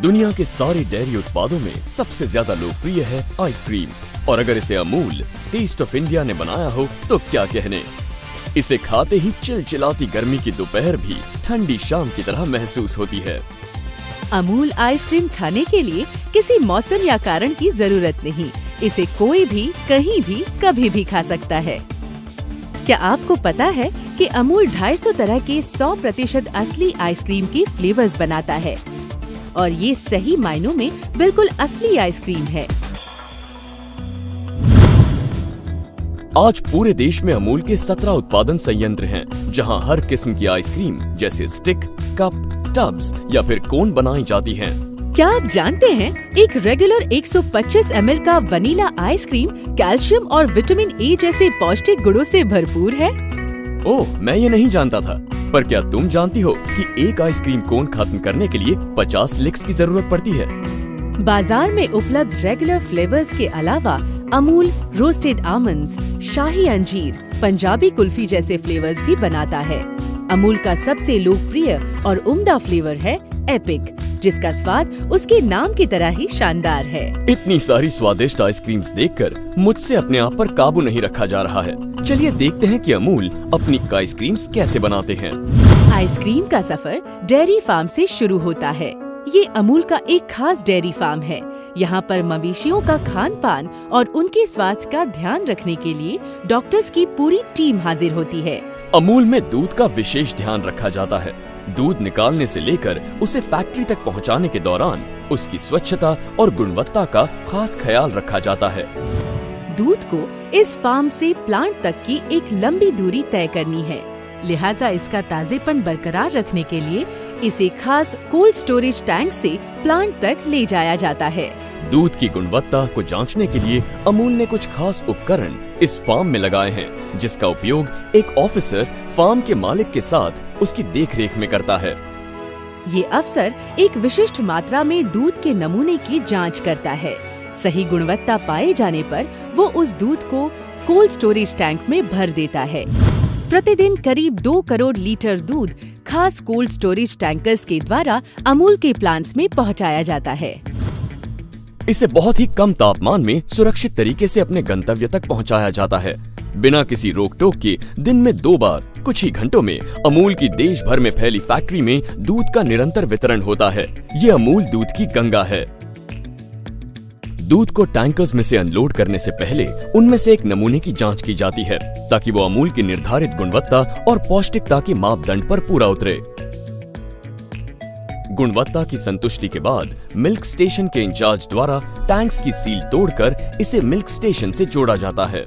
दुनिया के सारे डेयरी उत्पादों में सबसे ज्यादा लोकप्रिय है आइसक्रीम, और अगर इसे अमूल टेस्ट ऑफ इंडिया ने बनाया हो तो क्या कहने। इसे खाते ही चिलचिलाती गर्मी की दोपहर भी ठंडी शाम की तरह महसूस होती है। अमूल आइसक्रीम खाने के लिए किसी मौसम या कारण की जरूरत नहीं। इसे कोई भी कहीं भी कभी भी खा सकता है। क्या आपको पता है कि अमूल 250 तरह के 100% असली आइसक्रीम के फ्लेवर्स बनाता है, और ये सही मायनों में बिल्कुल असली आइसक्रीम है। आज पूरे देश में अमूल के 17 उत्पादन संयंत्र हैं, जहां हर किस्म की आइसक्रीम जैसे स्टिक, कप, टब्स या फिर कोन बनाई जाती हैं। क्या आप जानते हैं एक रेगुलर 125 ml का वनीला आइसक्रीम कैल्शियम और विटामिन ए जैसे पौष्टिक गुणों से भरपूर है? ओह, मैं ये नहीं जानता था। पर क्या तुम जानती हो कि एक आइसक्रीम कोन खत्म करने के लिए 50 लिक्स की जरूरत पड़ती है? बाजार में उपलब्ध रेगुलर फ्लेवर्स के अलावा अमूल रोस्टेड आमंड्स, शाही अंजीर, पंजाबी कुल्फी जैसे फ्लेवर्स भी बनाता है। अमूल का सबसे लोकप्रिय और उम्दा फ्लेवर है एपिक, जिसका स्वाद उसके नाम की तरह ही शानदार है। इतनी सारी स्वादिष्ट आइसक्रीम्स देखकर मुझसे अपने आप पर काबू नहीं रखा जा रहा है। चलिए देखते हैं कि अमूल अपनी आइसक्रीम्स कैसे बनाते हैं। आइसक्रीम का सफर डेयरी फार्म से शुरू होता है। ये अमूल का एक खास डेयरी फार्म है। यहाँ पर मवेशियों का खान पान और उनके स्वास्थ्य का ध्यान रखने के लिए डॉक्टर्स की पूरी टीम हाजिर होती है। अमूल में दूध का विशेष ध्यान रखा जाता है। दूध निकालने से लेकर उसे फैक्ट्री तक पहुँचाने के दौरान उसकी स्वच्छता और गुणवत्ता का खास ख्याल रखा जाता है। दूध को इस फार्म से प्लांट तक की एक लंबी दूरी तय करनी है, लिहाजा इसका ताजेपन बरकरार रखने के लिए इसे खास कोल्ड स्टोरेज टैंक से प्लांट तक ले जाया जाता है। दूध की गुणवत्ता को जांचने के लिए अमूल ने कुछ खास उपकरण इस फार्म में लगाए हैं, जिसका उपयोग एक ऑफिसर फार्म के मालिक के साथ उसकी देखरेख में करता है। ये अफसर एक विशिष्ट मात्रा में दूध के नमूने की जांच करता है। सही गुणवत्ता पाए जाने पर वो उस दूध को कोल्ड स्टोरेज टैंक में भर देता है। प्रतिदिन करीब 2 करोड़ लीटर दूध खास कोल्ड स्टोरेज टैंकर्स के द्वारा अमूल के प्लांट्स में पहुंचाया जाता है। इसे बहुत ही कम तापमान में सुरक्षित तरीके से अपने गंतव्य तक पहुंचाया जाता है। बिना किसी रोक टोक के दिन में 2 बार कुछ ही घंटों में अमूल की देश भर में फैली फैक्ट्री में दूध का निरंतर वितरण होता है। ये अमूल दूध की गंगा है। दूध को टैंकर्स में से अनलोड करने से पहले उनमें से एक नमूने की जांच की जाती है, ताकि वो अमूल की निर्धारित गुणवत्ता और पौष्टिकता के मापदंड पर पूरा उतरे। गुणवत्ता की संतुष्टि के बाद मिल्क स्टेशन के इंचार्ज द्वारा टैंक्स की सील तोड़कर इसे मिल्क स्टेशन से जोड़ा जाता है।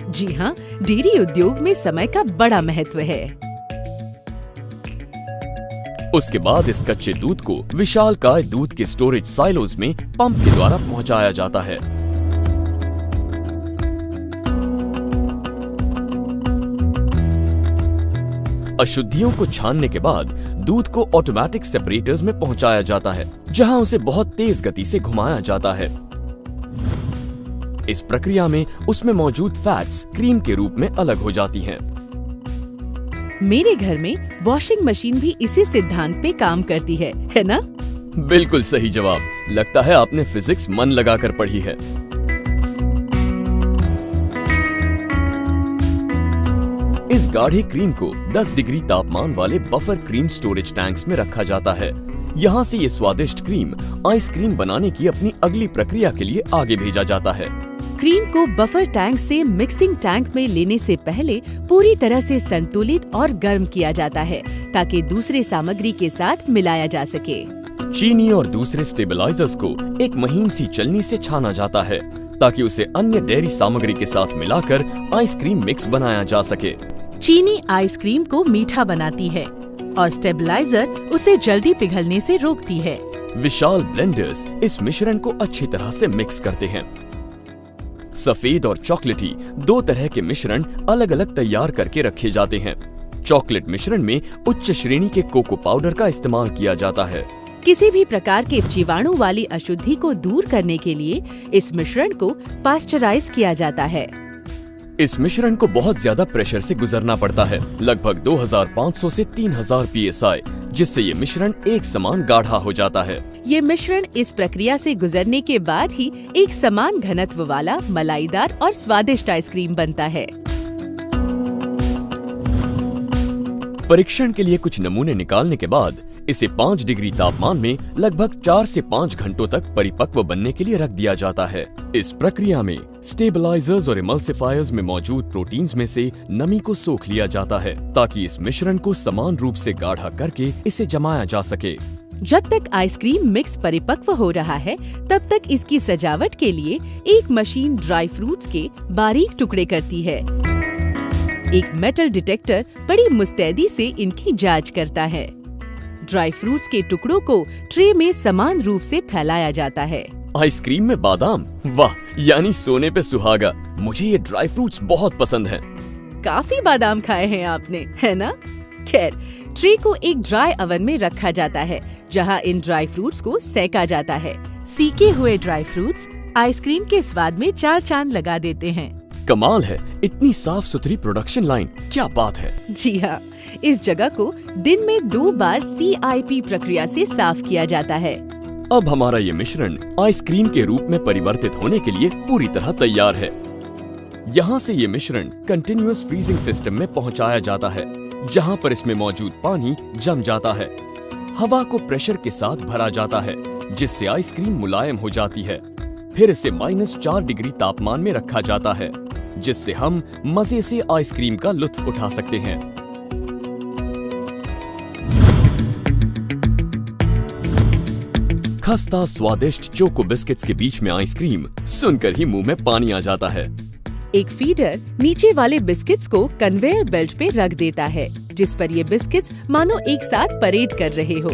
जी हाँ, डेयरी उद्योग में समय का बड़ा महत्व है। उसके बाद इस कच्चे दूध को विशालकाय दूध के स्टोरेज साइलोज में पंप के द्वारा पहुंचाया जाता है। अशुद्धियों को छानने के बाद दूध को ऑटोमेटिक सेपरेटर्स में पहुंचाया जाता है, जहां उसे बहुत तेज गति से घुमाया जाता है। इस प्रक्रिया में उसमें मौजूद फैट्स क्रीम के रूप में अलग हो जाती हैं। मेरे घर में वॉशिंग मशीन भी इसी सिद्धांत पे काम करती है ना? बिल्कुल सही जवाब। लगता है आपने फिजिक्स मन लगाकर पढ़ी है। इस गाढ़े क्रीम को 10 डिग्री तापमान वाले बफर क्रीम स्टोरेज टैंक्स में रखा जाता है। यहाँ से ये स्वादिष्ट क्रीम आइसक्रीम बनाने की अपनी अगली प्रक्रिया के लिए आगे भेजा जाता है। क्रीम को बफर टैंक से मिक्सिंग टैंक में लेने से पहले पूरी तरह से संतुलित और गर्म किया जाता है, ताकि दूसरे सामग्री के साथ मिलाया जा सके। चीनी और दूसरे स्टेबलाइजर्स को एक महीन सी चलनी से छाना जाता है, ताकि उसे अन्य डेयरी सामग्री के साथ मिलाकर आइसक्रीम मिक्स बनाया जा सके। चीनी आइसक्रीम को मीठा बनाती है और स्टेबलाइजर उसे जल्दी पिघलने से रोकती है। विशाल ब्लेंडर्स इस मिश्रण को अच्छी तरह से मिक्स करते हैं। सफेद और चॉकलेटी 2 तरह के मिश्रण अलग अलग तैयार करके रखे जाते हैं। चॉकलेट मिश्रण में उच्च श्रेणी के कोको पाउडर का इस्तेमाल किया जाता है। किसी भी प्रकार के जीवाणु वाली अशुद्धि को दूर करने के लिए इस मिश्रण को पास्चराइज किया जाता है। इस मिश्रण को बहुत ज्यादा प्रेशर से गुजरना पड़ता है, लगभग 2500 से 3000 psi, जिससे ये मिश्रण एक समान गाढ़ा हो जाता है। ये मिश्रण इस प्रक्रिया से गुजरने के बाद ही एक समान घनत्व वाला मलाईदार और स्वादिष्ट आइसक्रीम बनता है। परीक्षण के लिए कुछ नमूने निकालने के बाद इसे 5 डिग्री तापमान में लगभग 4 से 5 घंटों तक परिपक्व बनने के लिए रख दिया जाता है। इस प्रक्रिया में स्टेबलाइजर्स और इमल्सिफायर्स में मौजूद प्रोटीन्स में से नमी को सोख लिया जाता है, ताकि इस मिश्रण को समान रूप से गाढ़ा करके इसे जमाया जा सके। जब तक आइसक्रीम मिक्स परिपक्व हो रहा है, तब तक इसकी सजावट के लिए एक मशीन ड्राई फ्रूट्स के बारीक टुकड़े करती है। एक मेटल डिटेक्टर बड़ी मुस्तैदी से इनकी जांच करता है। ड्राई फ्रूट्स के टुकड़ों को ट्रे में समान रूप से फैलाया जाता है। आइसक्रीम में बादाम, वाह, यानी सोने पे सुहागा। मुझे ये ड्राई फ्रूट्स बहुत पसंद हैं। काफी बादाम खाए हैं आपने, है ना? खैर, ट्रे को एक ड्राई ओवन में रखा जाता है, जहां इन ड्राई फ्रूट्स को सेका जाता है। सीके हुए ड्राई फ्रूट्स आइसक्रीम के स्वाद में 4 चांद लगा देते हैं। कमाल है, इतनी साफ सुथरी प्रोडक्शन लाइन, क्या बात है। जी हाँ, इस जगह को दिन में 2 बार CIP प्रक्रिया से साफ किया जाता है। अब हमारा ये मिश्रण आइसक्रीम के रूप में परिवर्तित होने के लिए पूरी तरह तैयार है। यहाँ से ये मिश्रण कंटिन्यूअस फ्रीजिंग सिस्टम में पहुँचाया जाता है, जहाँ पर इसमें मौजूद पानी जम जाता है। हवा को प्रेशर के साथ भरा जाता है, जिससे आइसक्रीम मुलायम हो जाती है। फिर इसे -4 डिग्री तापमान में रखा जाता है, जिससे हम मजे से आइसक्रीम का लुत्फ उठा सकते हैं। खस्ता स्वादिष्ट चोको बिस्किट्स के बीच में आइसक्रीम सुनकर ही मुंह में पानी आ जाता है। एक फीडर नीचे वाले बिस्किट्स को कन्वेयर बेल्ट पे रख देता है, जिस पर ये बिस्किट्स मानो एक साथ परेड कर रहे हो।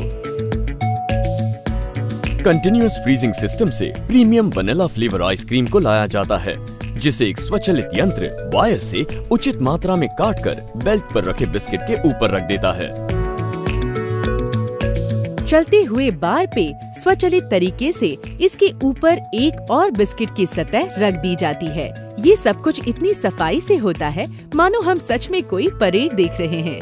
कंटिन्यूअस फ्रीजिंग सिस्टम से प्रीमियम वनीला फ्लेवर आइसक्रीम को लाया जाता है, जिसे एक स्वचालित यंत्र वायर से उचित मात्रा में काटकर बेल्ट पर रखे बिस्किट के ऊपर रख देता है। चलते हुए बार पे स्वचालित तरीके से इसके ऊपर एक और बिस्किट की सतह रख दी जाती है। ये सब कुछ इतनी सफाई से होता है मानो हम सच में कोई परेड देख रहे हैं।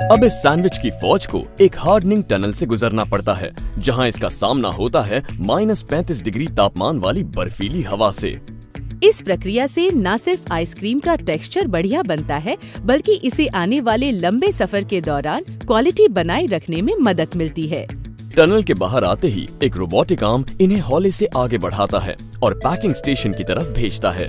अब इस सैंडविच की फौज को एक हार्डनिंग टनल से गुजरना पड़ता है, जहां इसका सामना होता है -35 डिग्री तापमान वाली बर्फीली हवा से। इस प्रक्रिया से न सिर्फ आइसक्रीम का टेक्सचर बढ़िया बनता है, बल्कि इसे आने वाले लंबे सफर के दौरान क्वालिटी बनाए रखने में मदद मिलती है। टनल के बाहर आते ही एक रोबोटिक आर्म इन्हें हौले से आगे बढ़ाता है और पैकिंग स्टेशन की तरफ भेजता है।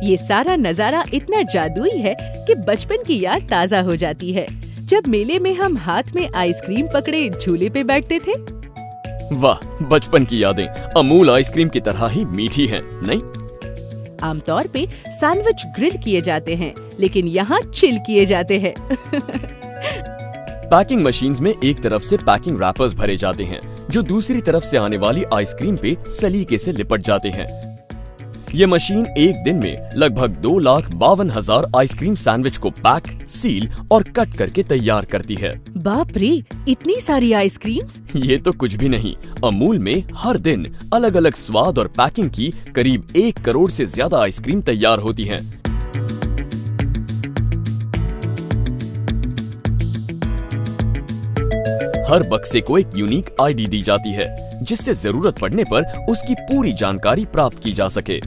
ये सारा नजारा इतना जादुई है कि बचपन की याद ताज़ा हो जाती है, जब मेले में हम हाथ में आइसक्रीम पकड़े झूले पे बैठते थे। वाह, बचपन की यादें अमूल आइसक्रीम की तरह ही मीठी हैं, नहीं? आमतौर पे सैंडविच ग्रिल किए जाते हैं, लेकिन यहाँ चिल किए जाते हैं। पैकिंग मशीन्स में एक तरफ से पैकिंग रैपर्स भरे जाते हैं, जो दूसरी तरफ से आने वाली आइसक्रीम पे सलीके से लिपट जाते हैं। ये मशीन एक दिन में लगभग 2,52,000 आइसक्रीम सैंडविच को पैक, सील और कट करके तैयार करती है। बाप रे, इतनी सारी आइसक्रीम्स! ये तो कुछ भी नहीं, अमूल में हर दिन अलग अलग स्वाद और पैकिंग की करीब 1 करोड़ से ज्यादा आइसक्रीम तैयार होती हैं। हर बक्से को एक यूनिक आईडी दी जाती है, जिससे जरूरत पड़ने पर उसकी पूरी जानकारी प्राप्त की जा सके।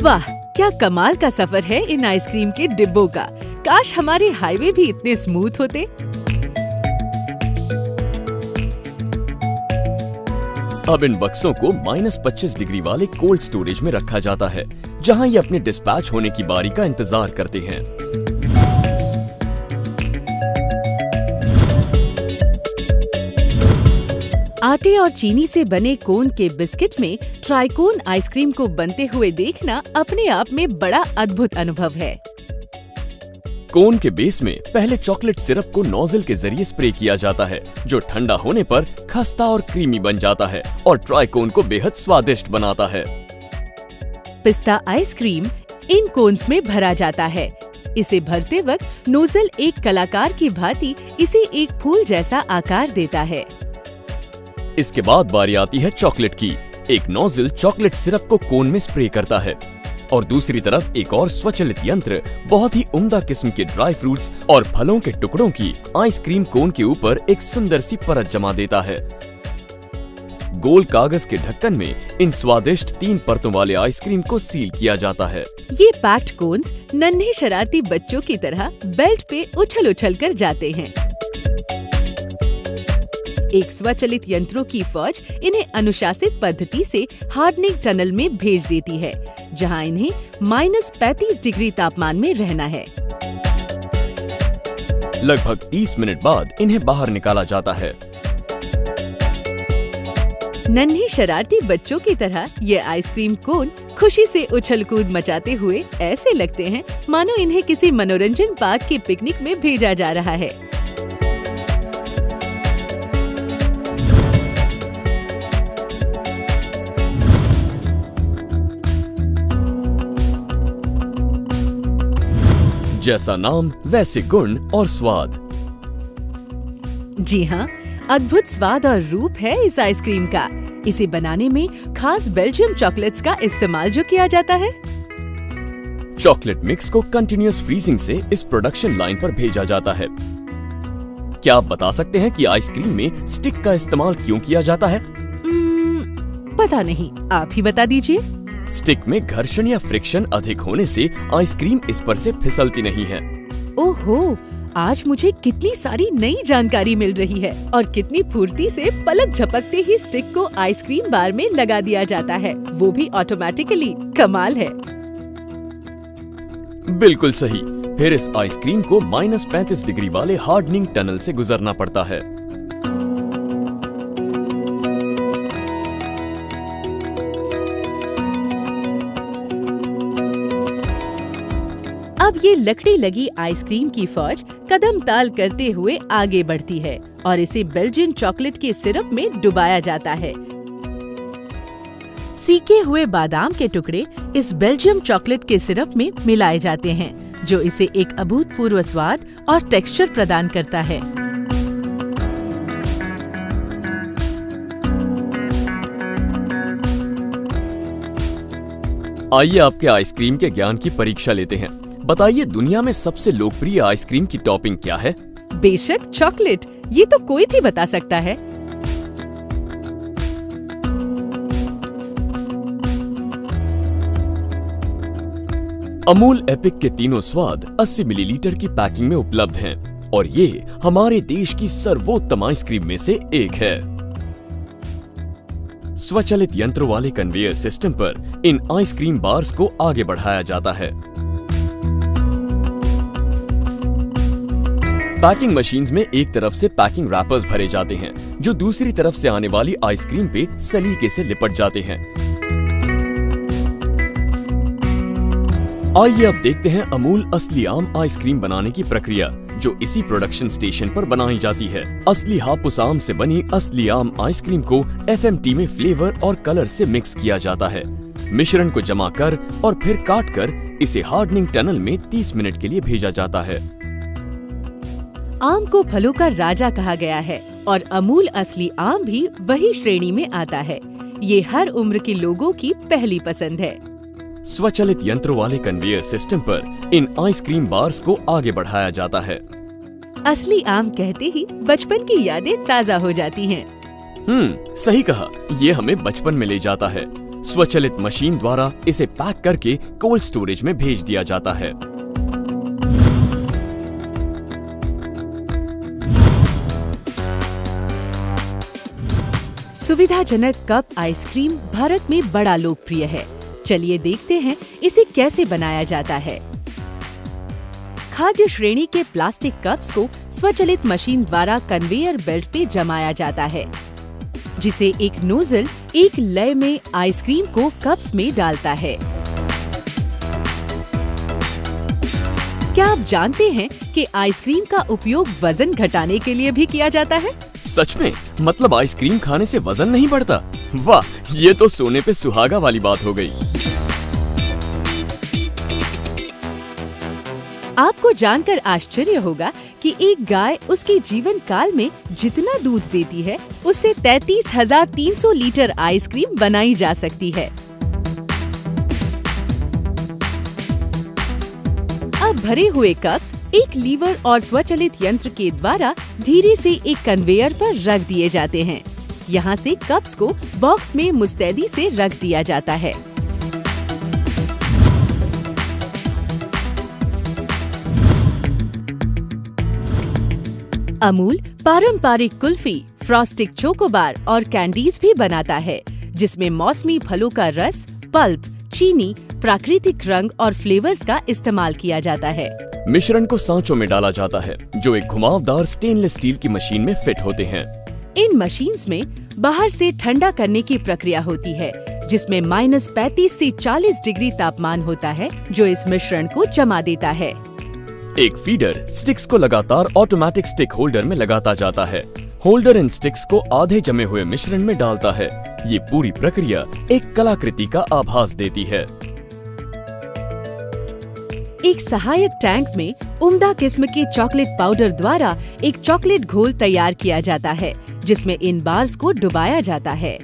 वाह, क्या कमाल का सफर है इन आइसक्रीम के डिब्बों का। काश हमारे हाईवे भी इतने स्मूथ होते। अब इन बक्सों को -25 डिग्री वाले कोल्ड स्टोरेज में रखा जाता है, जहां ये अपने डिस्पैच होने की बारी का इंतजार करते हैं। आटे और चीनी से बने कोन के बिस्किट में ट्राइकोन आइसक्रीम को बनते हुए देखना अपने आप में बड़ा अद्भुत अनुभव है। कोन के बेस में पहले चॉकलेट सिरप को नोजल के जरिए स्प्रे किया जाता है, जो ठंडा होने पर खस्ता और क्रीमी बन जाता है और ट्राइकोन को बेहद स्वादिष्ट बनाता है। पिस्ता आइसक्रीम इन कोन्स में भरा जाता है। इसे भरते वक्त नोजल एक कलाकार की भांति इसे एक फूल जैसा आकार देता है। इसके बाद बारी आती है चॉकलेट की। एक नोजल चॉकलेट सिरप को कोन में स्प्रे करता है और दूसरी तरफ एक और स्वचालित यंत्र बहुत ही उम्दा किस्म के ड्राई फ्रूट्स और फलों के टुकड़ों की आइसक्रीम कोन के ऊपर एक सुंदर सी परत जमा देता है। गोल कागज के ढक्कन में इन स्वादिष्ट 3 परतों वाले आइसक्रीम को सील किया जाता है। ये पैक्ड कोन्स नन्हे शरारती बच्चों की तरह बेल्ट पे उछल कर जाते हैं। एक स्वचालित यंत्रों की फौज इन्हें अनुशासित पद्धति से हार्डनिंग टनल में भेज देती है, जहां इन्हें -35 डिग्री तापमान में रहना है। लगभग 30 मिनट बाद इन्हें बाहर निकाला जाता है। नन्हे शरारती बच्चों की तरह ये आइसक्रीम कोन खुशी से उछल कूद मचाते हुए ऐसे लगते हैं मानो इन्हें किसी मनोरंजन पार्क के पिकनिक में भेजा जा रहा है। जैसा नाम वैसे गुण और स्वाद। जी हाँ, अद्भुत स्वाद और रूप है इस आइसक्रीम का। इसे बनाने में खास बेल्जियम चॉकलेट्स का इस्तेमाल जो किया जाता है। चॉकलेट मिक्स को कंटिन्यूअस फ्रीजिंग से इस प्रोडक्शन लाइन पर भेजा जाता है। क्या आप बता सकते हैं कि आइसक्रीम में स्टिक का इस्तेमाल क्यों किया जाता है? पता नहीं, आप ही बता दीजिए। स्टिक में घर्षण या फ्रिक्शन अधिक होने से आइसक्रीम इस पर से फिसलती नहीं है। ओहो, आज मुझे कितनी सारी नई जानकारी मिल रही है और कितनी फुर्ती से पलक झपकते ही स्टिक को आइसक्रीम बार में लगा दिया जाता है, वो भी ऑटोमेटिकली। कमाल है। बिल्कुल सही। फिर इस आइसक्रीम को -35 डिग्री वाले हार्डनिंग टनल से गुजरना पड़ता है। अब ये लकड़ी लगी आइसक्रीम की फौज कदम ताल करते हुए आगे बढ़ती है और इसे बेल्जियन चॉकलेट के सिरप में डुबाया जाता है। सीके हुए बादाम के टुकड़े इस बेल्जियम चॉकलेट के सिरप में मिलाए जाते हैं, जो इसे एक अभूतपूर्व स्वाद और टेक्सचर प्रदान करता है। आइए आपके आइसक्रीम के ज्ञान की परीक्षा लेते हैं। बताइए, दुनिया में सबसे लोकप्रिय आइसक्रीम की टॉपिंग क्या है? बेशक चॉकलेट, ये तो कोई भी बता सकता है। अमूल एपिक के तीनों स्वाद 80 मिलीलीटर की पैकिंग में उपलब्ध हैं और ये हमारे देश की सर्वोत्तम आइसक्रीम में से एक है। स्वचालित यंत्रों वाले कन्वेयर सिस्टम पर इन आइसक्रीम बार्स को आगे बढ़ाया जाता है। पैकिंग मशीन्स में एक तरफ से पैकिंग रैपर्स भरे जाते हैं, जो दूसरी तरफ से आने वाली आइसक्रीम पे सलीके से लिपट जाते हैं। आइए अब देखते हैं अमूल असली आम आइसक्रीम बनाने की प्रक्रिया, जो इसी प्रोडक्शन स्टेशन पर बनाई जाती है। असली हापुस आम से बनी असली आम आइसक्रीम को FMT में फ्लेवर और कलर से मिक्स किया जाता है। मिश्रण को जमा कर और फिर काट कर इसे हार्डनिंग टनल में 30 मिनट के लिए भेजा जाता है। आम को फलों का राजा कहा गया है और अमूल असली आम भी वही श्रेणी में आता है। ये हर उम्र के लोगों की पहली पसंद है। स्वचालित यंत्रों वाले कन्वेयर सिस्टम पर इन आइसक्रीम बार्स को आगे बढ़ाया जाता है। असली आम कहते ही बचपन की यादें ताजा हो जाती हैं। सही कहा। ये हमें बचपन में ले जाता है। स्वचालित मशीन द्वारा इसे पैक करके कोल्ड स्टोरेज में भेज दिया जाता है। सुविधाजनक कप आइसक्रीम भारत में बड़ा लोकप्रिय है। चलिए देखते हैं इसे कैसे बनाया जाता है। खाद्य श्रेणी के प्लास्टिक कप्स को स्वचालित मशीन द्वारा कन्वेयर बेल्ट पे जमाया जाता है, जिसे एक नोजल एक लय में आइसक्रीम को कप्स में डालता है। क्या आप जानते हैं कि आइसक्रीम का उपयोग वजन घटाने के लिए भी किया जाता है? सच में? मतलब आइसक्रीम खाने से वजन नहीं बढ़ता? वाह, ये तो सोने पे सुहागा वाली बात हो गई। आपको जानकर आश्चर्य होगा कि एक गाय उसके जीवन काल में जितना दूध देती है, उससे 33,300 लीटर आइसक्रीम बनाई जा सकती है। अब भरे हुए कप्स एक लीवर और स्वचालित यंत्र के द्वारा धीरे से एक कन्वेयर पर रख दिए जाते हैं। यहाँ से कप्स को बॉक्स में मुस्तैदी से रख दिया जाता है। अमूल पारंपरिक कुल्फी, फ्रॉस्टिक चोकोबार और कैंडीज भी बनाता है, जिसमें मौसमी फलों का रस, पल्प, चीनी, प्राकृतिक रंग और फ्लेवर्स का इस्तेमाल किया जाता है। मिश्रण को सांचों में डाला जाता है, जो एक घुमावदार स्टेनलेस स्टील की मशीन में फिट होते हैं। इन मशीन्स में बाहर से ठंडा करने की प्रक्रिया होती है, जिसमें -35 से 40 डिग्री तापमान होता है, जो इस मिश्रण को जमा देता है। एक फीडर स्टिक्स को लगातार ऑटोमेटिक स्टिक होल्डर में लगाता जाता है। होल्डर इन स्टिक्स को आधे जमे हुए मिश्रण में डालता है। ये पूरी प्रक्रिया एक कलाकृति का आभास देती है। एक सहायक टैंक में उम्दा किस्म के चॉकलेट पाउडर द्वारा एक चॉकलेट घोल तैयार किया जाता है, जिसमें इन बार्स को डुबाया जाता है।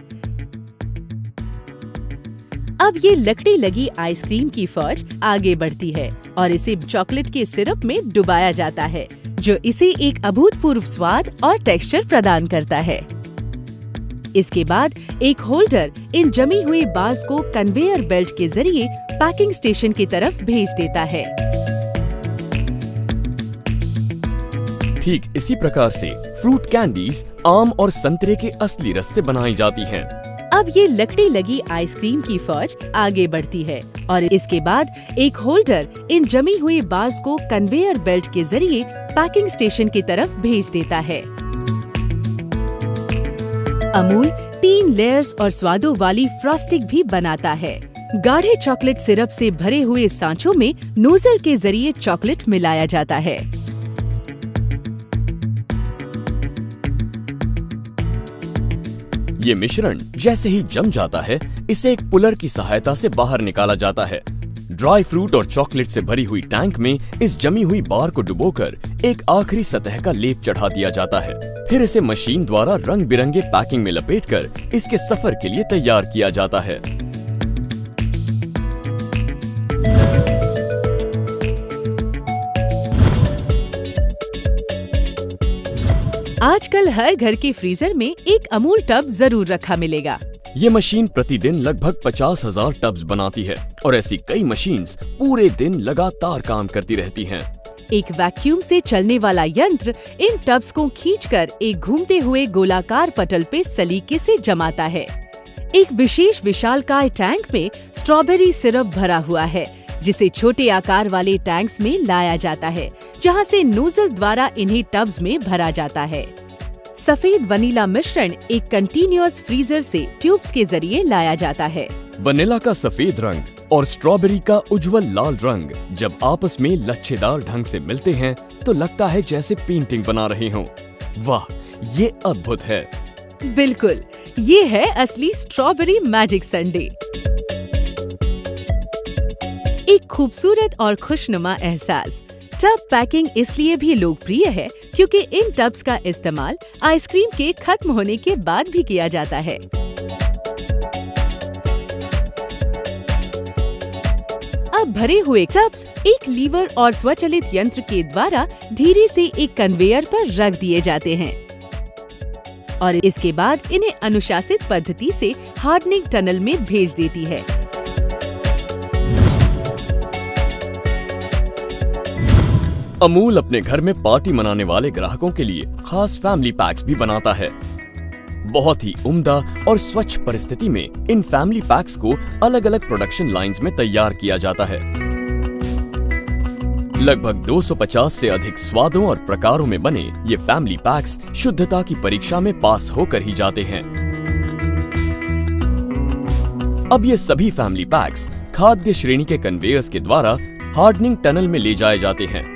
अब ये लकड़ी लगी आइसक्रीम की फौज आगे बढ़ती है और इसे चॉकलेट के सिरप में डुबाया जाता है, जो इसे एक अभूतपूर्व स्वाद और टेक्सचर प्रदान करता है। इसके बाद एक होल्डर इन जमी हुई बार्स को कन्वेयर बेल्ट के जरिए पैकिंग स्टेशन की तरफ भेज देता है। ठीक इसी प्रकार से फ्रूट कैंडीज आम और संतरे के असली रस से बनाई जाती हैं। अब ये लकड़ी लगी आइसक्रीम की फौज आगे बढ़ती है और इसके बाद एक होल्डर इन जमी हुई बार्स को कन्वेयर बेल्ट के जरिए पैकिंग स्टेशन की तरफ भेज देता है। अमूल 3 लेयर्स और स्वादों वाली फ्रॉस्टिंग भी बनाता है। गाढ़े चॉकलेट सिरप से भरे हुए सांचों में नोजल के जरिए चॉकलेट मिलाया जाता है। ये मिश्रण जैसे ही जम जाता है, इसे एक पुलर की सहायता से बाहर निकाला जाता है। ड्राई फ्रूट और चॉकलेट से भरी हुई टैंक में इस जमी हुई बार को डुबोकर एक आखिरी सतह का लेप चढ़ा दिया जाता है। फिर इसे मशीन द्वारा रंग बिरंगे पैकिंग में लपेटकर इसके सफर के लिए तैयार किया जाता है। आजकल हर घर के फ्रीजर में एक अमूल टब जरूर रखा मिलेगा। ये मशीन प्रतिदिन लगभग 50,000 टब्स बनाती है और ऐसी कई मशीन्स पूरे दिन लगातार काम करती रहती हैं। एक वैक्यूम से चलने वाला यंत्र इन टब्स को खींचकर एक घूमते हुए गोलाकार पटल पे सलीके से जमाता है। एक विशेष विशालकाय टैंक में स्ट्रॉबेरी सिरप भरा हुआ है, जिसे छोटे आकार वाले टैंक्स में लाया जाता है, जहां से नोजल द्वारा इन्हें टब्स में भरा जाता है। सफेद वनीला मिश्रण एक कंटीन्यूअस फ्रीजर से ट्यूब्स के जरिए लाया जाता है। वनीला का सफेद रंग और स्ट्रॉबेरी का उज्जवल लाल रंग जब आपस में लच्छेदार ढंग से मिलते हैं तो लगता है जैसे पेंटिंग बना रहे हों। वाह, ये अद्भुत है। बिल्कुल, ये है असली स्ट्रॉबेरी मैजिक संडे। एक खूबसूरत और खुशनुमा एहसास। टब पैकिंग इसलिए भी लोकप्रिय है क्योंकि इन टब्स का इस्तेमाल आइसक्रीम के खत्म होने के बाद भी किया जाता है। अब भरे हुए टब्स एक लीवर और स्वचालित यंत्र के द्वारा धीरे से एक कन्वेयर पर रख दिए जाते हैं और इसके बाद इन्हें अनुशासित पद्धति से हार्डनिंग टनल में भेज देती है। अमूल अपने घर में पार्टी मनाने वाले ग्राहकों के लिए खास फैमिली पैक्स भी बनाता है। बहुत ही उम्दा और स्वच्छ परिस्थिति में इन फैमिली पैक्स को अलग अलग प्रोडक्शन लाइंस में तैयार किया जाता है। लगभग 250 से अधिक स्वादों और प्रकारों में बने ये फैमिली पैक्स शुद्धता की परीक्षा में पास होकर ही जाते हैं। अब ये सभी फैमिली पैक्स खाद्य श्रेणी के कन्वेयर्स के द्वारा हार्डनिंग टनल में ले जाए जाते हैं।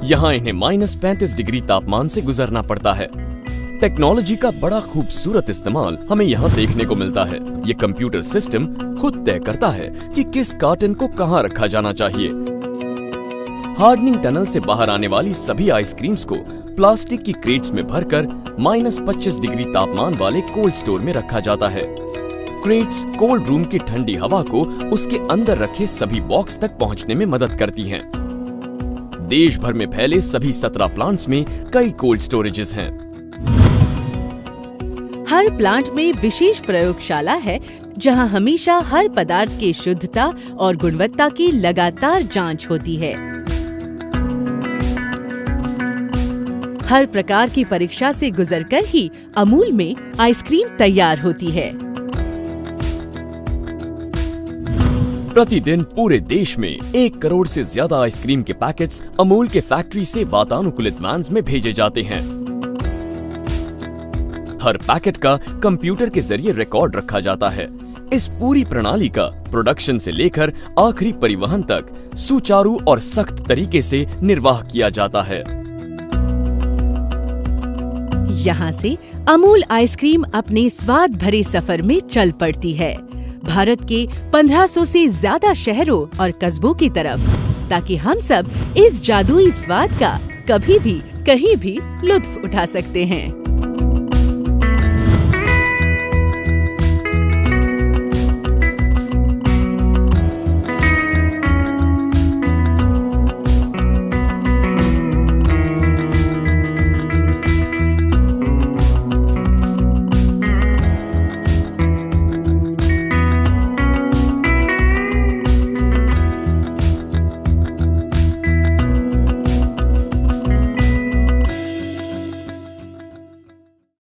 यहाँ इन्हें -35 डिग्री तापमान से गुजरना पड़ता है। टेक्नोलॉजी का बड़ा खूबसूरत इस्तेमाल हमें यहाँ देखने को मिलता है। ये कंप्यूटर सिस्टम खुद तय करता है कि किस कार्टन को कहाँ रखा जाना चाहिए। हार्डनिंग टनल से बाहर आने वाली सभी आइसक्रीम्स को प्लास्टिक की क्रेट्स में भरकर -25 डिग्री तापमान वाले कोल्ड स्टोर में रखा जाता है। क्रेट्स कोल्ड रूम की ठंडी हवा को उसके अंदर रखे सभी बॉक्स तक पहुंचने में मदद करती हैं। देश भर में फैले सभी 17 प्लांट्स में कई कोल्ड स्टोरेजेस हैं। हर प्लांट में विशेष प्रयोगशाला है जहां हमेशा हर पदार्थ की शुद्धता और गुणवत्ता की लगातार जांच होती है। हर प्रकार की परीक्षा से गुजरकर ही अमूल में आइसक्रीम तैयार होती है। प्रतिदिन पूरे देश में 1 करोड़ से ज्यादा आइसक्रीम के पैकेट्स अमूल के फैक्ट्री से वातानुकूलित वैन्स में भेजे जाते हैं। हर पैकेट का कंप्यूटर के जरिए रिकॉर्ड रखा जाता है। इस पूरी प्रणाली का प्रोडक्शन से लेकर आखिरी परिवहन तक सुचारू और सख्त तरीके से निर्वाह किया जाता है। यहाँ से अमूल आइसक्रीम अपने स्वाद भरे सफर में चल पड़ती है भारत के 1500 से ज्यादा शहरों और कस्बों की तरफ, ताकि हम सब इस जादुई स्वाद का कभी भी कहीं भी लुत्फ उठा सकते हैं।